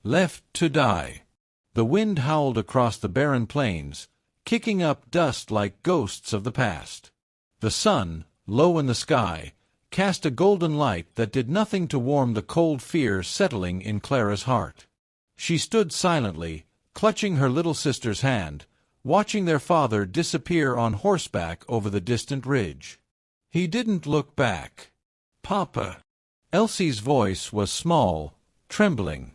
Left to die. The wind howled across the barren plains, kicking up dust like ghosts of the past. The sun, low in the sky, cast a golden light that did nothing to warm the cold fear settling in Clara's heart. She stood silently, clutching her little sister's hand, watching their father disappear on horseback over the distant ridge. He didn't look back. "Papa." Elsie's voice was small, trembling.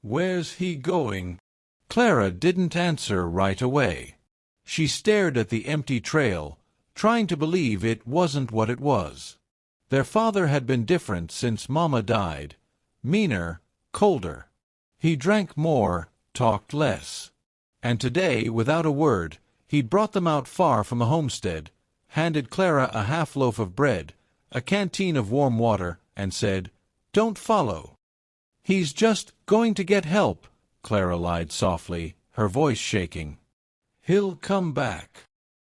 "Where's he going?" Clara didn't answer right away. She stared at the empty trail, trying to believe it wasn't what it was. Their father had been different since Mama died, meaner, colder. He drank more, talked less. And today, without a word, he'd brought them out far from the homestead, handed Clara a half-loaf of bread, a canteen of warm water, and said, "Don't follow." "He's just going to get help," Clara lied softly, her voice shaking. "He'll come back."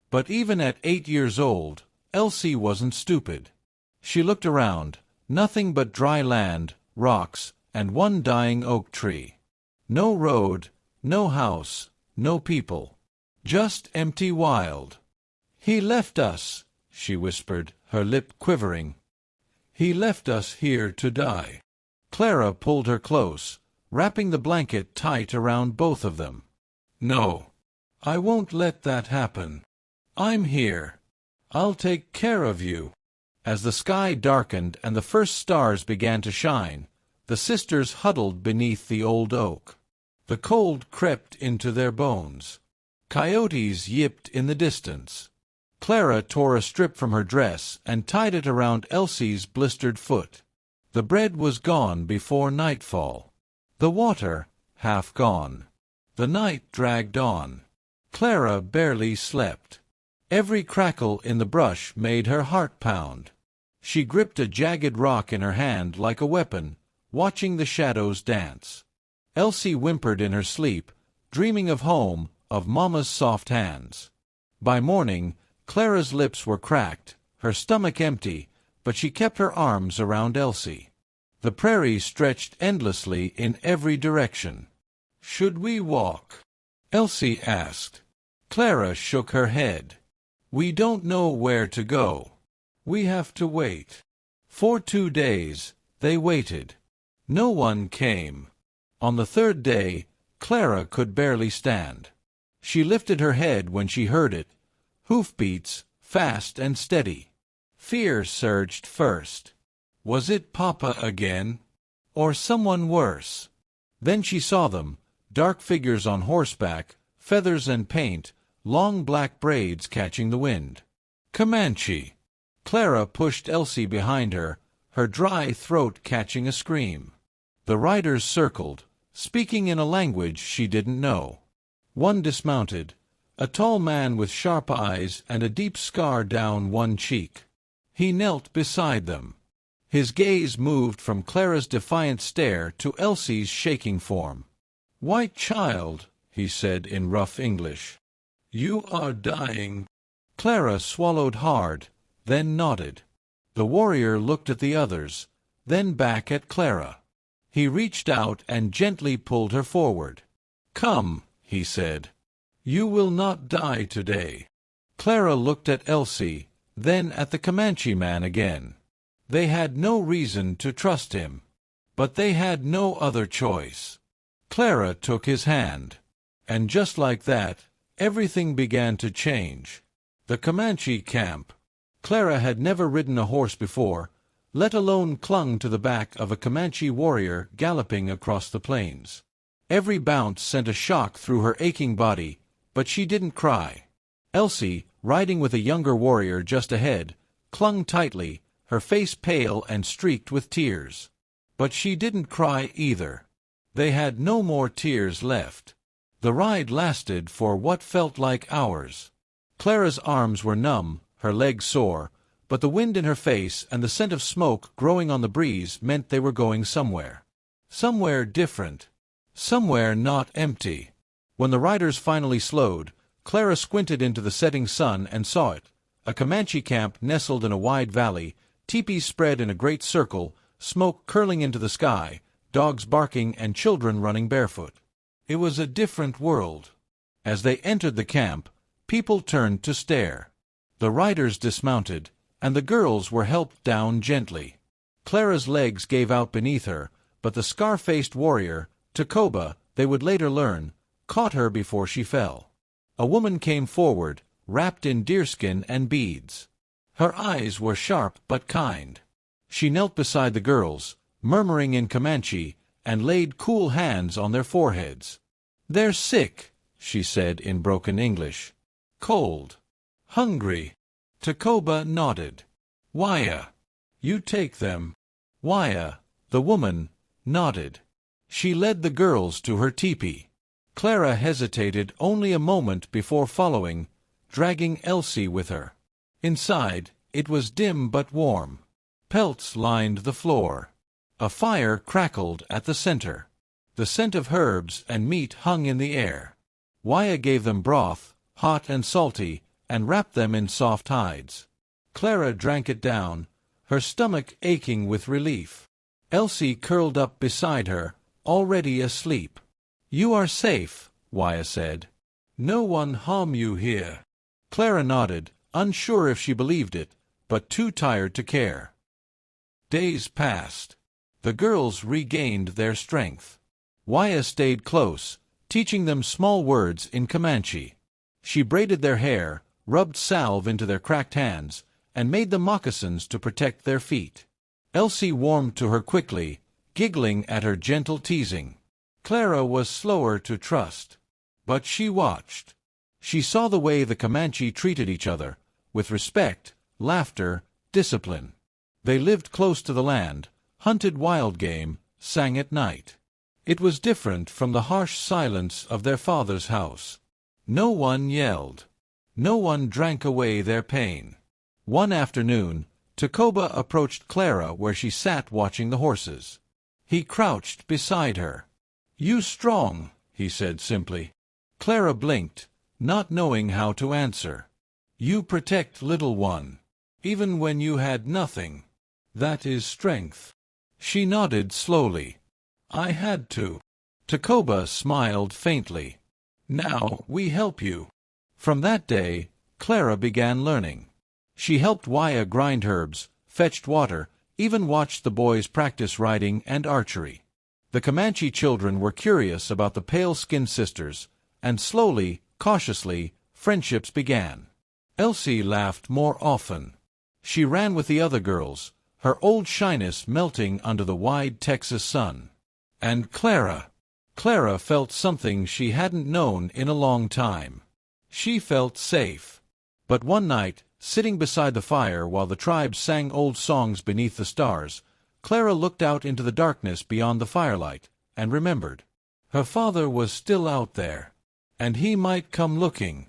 But even at 8 years old, Elsie wasn't stupid. She looked around, nothing but dry land, rocks, and one dying oak tree. No road, no house, no people. Just empty wild. "He left us," she whispered, her lip quivering. "He left us here to die." Clara pulled her close, wrapping the blanket tight around both of them. "No, I won't let that happen. I'm here. I'll take care of you." As the sky darkened and the first stars began to shine, the sisters huddled beneath the old oak. The cold crept into their bones. Coyotes yipped in the distance. Clara tore a strip from her dress and tied it around Elsie's blistered foot. The bread was gone before nightfall. The water, half gone. The night dragged on. Clara barely slept. Every crackle in the brush made her heart pound. She gripped a jagged rock in her hand like a weapon, watching the shadows dance. Elsie whimpered in her sleep, dreaming of home, of Mama's soft hands. By morning, Clara's lips were cracked, her stomach empty, but she kept her arms around Elsie. The prairie stretched endlessly in every direction. "Should we walk?" Elsie asked. Clara shook her head. "We don't know where to go. We have to wait." For 2 days, they waited. No one came. On the third day, Clara could barely stand. She lifted her head when she heard it. Hoofbeats, fast and steady. Fear surged first. Was it Papa again? Or someone worse? Then she saw them, dark figures on horseback, feathers and paint, long black braids catching the wind. Comanche! Clara pushed Elsie behind her, her dry throat catching a scream. The riders circled, speaking in a language she didn't know. One dismounted, a tall man with sharp eyes and a deep scar down one cheek. He knelt beside them. His gaze moved from Clara's defiant stare to Elsie's shaking form. "White child," he said in rough English. "You are dying." Clara swallowed hard, then nodded. The warrior looked at the others, then back at Clara. He reached out and gently pulled her forward. "Come," he said. "You will not die today." Clara looked at Elsie, then at the Comanche man again. They had no reason to trust him, but they had no other choice. Clara took his hand, and just like that, everything began to change. The Comanche camp. Clara had never ridden a horse before, let alone clung to the back of a Comanche warrior galloping across the plains. Every bounce sent a shock through her aching body, but she didn't cry. Elsie, riding with a younger warrior just ahead, clung tightly, her face pale and streaked with tears. But she didn't cry either. They had no more tears left. The ride lasted for what felt like hours. Clara's arms were numb, her legs sore, but the wind in her face and the scent of smoke growing on the breeze meant they were going somewhere. Somewhere different. Somewhere not empty. When the riders finally slowed, Clara squinted into the setting sun and saw it. A Comanche camp nestled in a wide valley, teepees spread in a great circle, smoke curling into the sky, dogs barking and children running barefoot. It was a different world. As they entered the camp, people turned to stare. The riders dismounted, and the girls were helped down gently. Clara's legs gave out beneath her, but the scar-faced warrior, Tacoba, they would later learn, caught her before she fell. A woman came forward, wrapped in deerskin and beads. Her eyes were sharp but kind. She knelt beside the girls, murmuring in Comanche, and laid cool hands on their foreheads. "They're sick," she said in broken English. "Cold. Hungry." Tacoba nodded. "Waya, you take them." Waya, the woman, nodded. She led the girls to her teepee. Clara hesitated only a moment before following, dragging Elsie with her. Inside, it was dim but warm. Pelts lined the floor. A fire crackled at the center. The scent of herbs and meat hung in the air. Waya gave them broth, hot and salty, and wrapped them in soft hides. Clara drank it down, her stomach aching with relief. Elsie curled up beside her, already asleep. "You are safe," Waya said. "No one harm you here." Clara nodded, unsure if she believed it, but too tired to care. Days passed. The girls regained their strength. Waya stayed close, teaching them small words in Comanche. She braided their hair, rubbed salve into their cracked hands, and made them moccasins to protect their feet. Elsie warmed to her quickly, giggling at her gentle teasing. Clara was slower to trust. But she watched. She saw the way the Comanche treated each other, with respect, laughter, discipline. They lived close to the land, hunted wild game, sang at night. It was different from the harsh silence of their father's house. No one yelled. No one drank away their pain. One afternoon, Tacoba approached Clara where she sat watching the horses. He crouched beside her. "You strong," he said simply. Clara blinked, not knowing how to answer. "You protect little one, even when you had nothing. That is strength." She nodded slowly. "I had to." Tacoba smiled faintly. "Now we help you." From that day, Clara began learning. She helped Waya grind herbs, fetched water, even watched the boys practice riding and archery. The Comanche children were curious about the pale-skinned sisters, and slowly, cautiously, friendships began. Elsie laughed more often. She ran with the other girls, her old shyness melting under the wide Texas sun. And Clara felt something she hadn't known in a long time. She felt safe. But one night, sitting beside the fire while the tribes sang old songs beneath the stars, Clara looked out into the darkness beyond the firelight, and remembered. Her father was still out there, and he might come looking.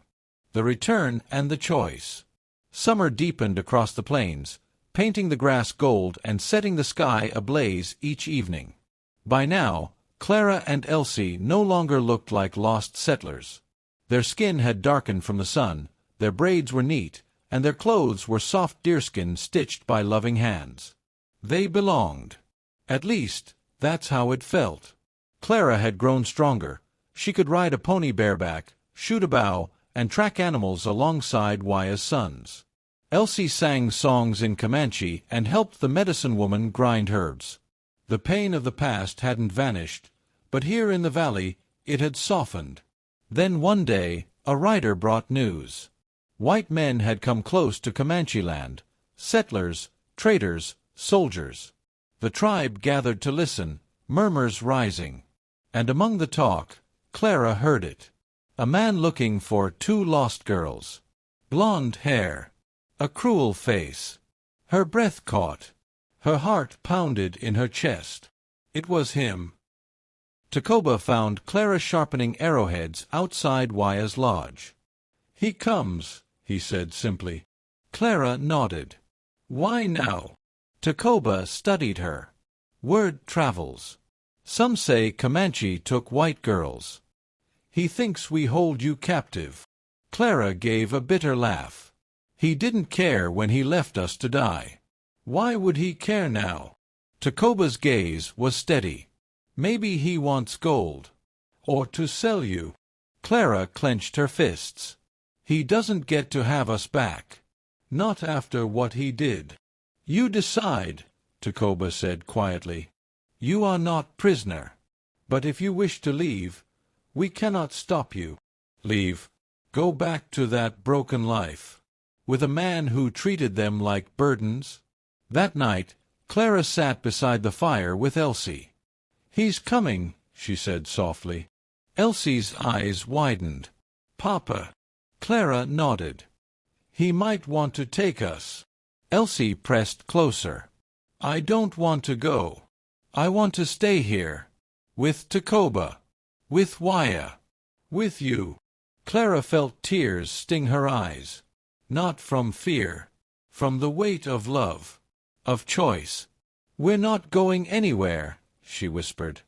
The return and the choice. Summer deepened across the plains, painting the grass gold and setting the sky ablaze each evening. By now, Clara and Elsie no longer looked like lost settlers. Their skin had darkened from the sun, their braids were neat, and their clothes were soft deerskin stitched by loving hands. They belonged. At least, that's how it felt. Clara had grown stronger. She could ride a pony bareback, shoot a bow, and track animals alongside Waya's sons. Elsie sang songs in Comanche and helped the medicine woman grind herbs. The pain of the past hadn't vanished, but here in the valley it had softened. Then one day, a rider brought news. White men had come close to Comanche land, settlers, traders, soldiers. The tribe gathered to listen, murmurs rising. And among the talk, Clara heard it. A man looking for two lost girls. Blonde hair. A cruel face. Her breath caught. Her heart pounded in her chest. It was him. Tacoba found Clara sharpening arrowheads outside Waya's lodge. "He comes," he said simply. Clara nodded. "Why now?" Tacoba studied her. "Word travels. Some say Comanche took white girls. He thinks we hold you captive." Clara gave a bitter laugh. "He didn't care when he left us to die. Why would he care now?" Tacoba's gaze was steady. Maybe he wants gold. Or to sell you. Clara clenched her fists. He doesn't get to have us back. Not after what he did. You decide, Tacoba said quietly. You are not prisoner. But if you wish to leave, we cannot stop you. Leave. Go back to that broken life. With a man who treated them like burdens? That night, Clara sat beside the fire with Elsie. He's coming, she said softly. Elsie's eyes widened. Papa. Clara nodded. He might want to take us. Elsie pressed closer. I don't want to go. I want to stay here. With Tacoba. With Waya. With you. Clara felt tears sting her eyes. Not from fear. From the weight of love. Of choice. We're not going anywhere, she whispered.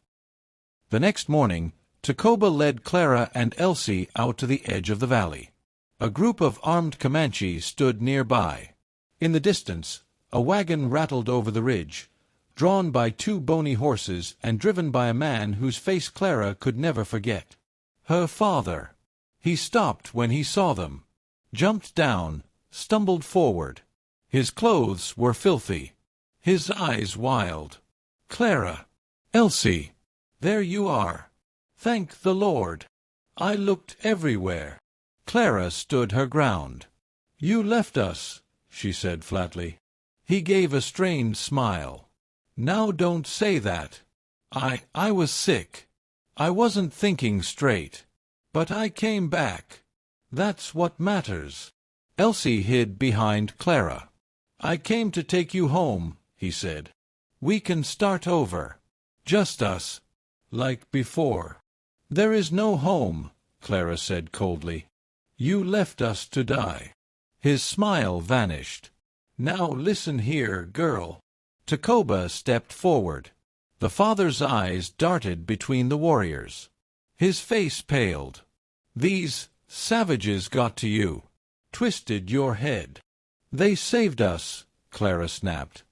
The next morning, Tacoba led Clara and Elsie out to the edge of the valley. A group of armed Comanches stood nearby. In the distance, a wagon rattled over the ridge, drawn by two bony horses and driven by a man whose face Clara could never forget. Her father. He stopped when he saw them, jumped down, stumbled forward. His clothes were filthy, his eyes wild. Clara. Elsie. There you are. Thank the Lord. I looked everywhere. Clara stood her ground. You left us, she said flatly. He gave a strained smile. Now don't say that. I was sick. I wasn't thinking straight. But I came back. That's what matters. Elsie hid behind Clara. I came to take you home, he said. We can start over. Just us. Like before. There is no home, Clara said coldly. You left us to die. His smile vanished. Now listen here, girl. Tacoba stepped forward. The father's eyes darted between the warriors. His face paled. These savages got to you. Twisted your head. They saved us, Clara snapped.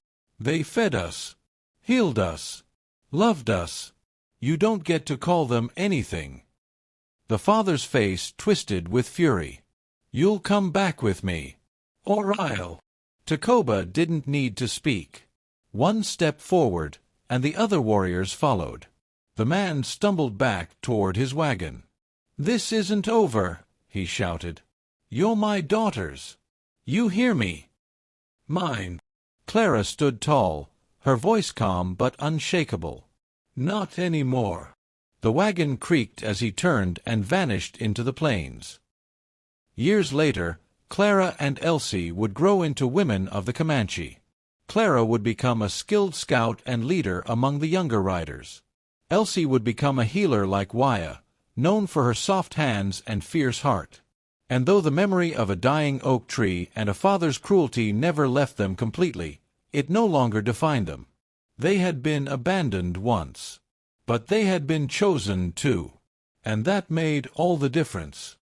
They fed us. Healed us. Loved us. You don't get to call them anything. The father's face twisted with fury. You'll come back with me. Or I'll. Tacoba didn't need to speak. One step forward, and the other warriors followed. The man stumbled back toward his wagon. This isn't over, he shouted. You're my daughters. You hear me? Mine. Clara stood tall, her voice calm but unshakable. Not anymore. The wagon creaked as he turned and vanished into the plains. Years later, Clara and Elsie would grow into women of the Comanche. Clara would become a skilled scout and leader among the younger riders. Elsie would become a healer like Waya, known for her soft hands and fierce heart. And though the memory of a dying oak tree and a father's cruelty never left them completely, it no longer defined them. They had been abandoned once. But they had been chosen too. And that made all the difference.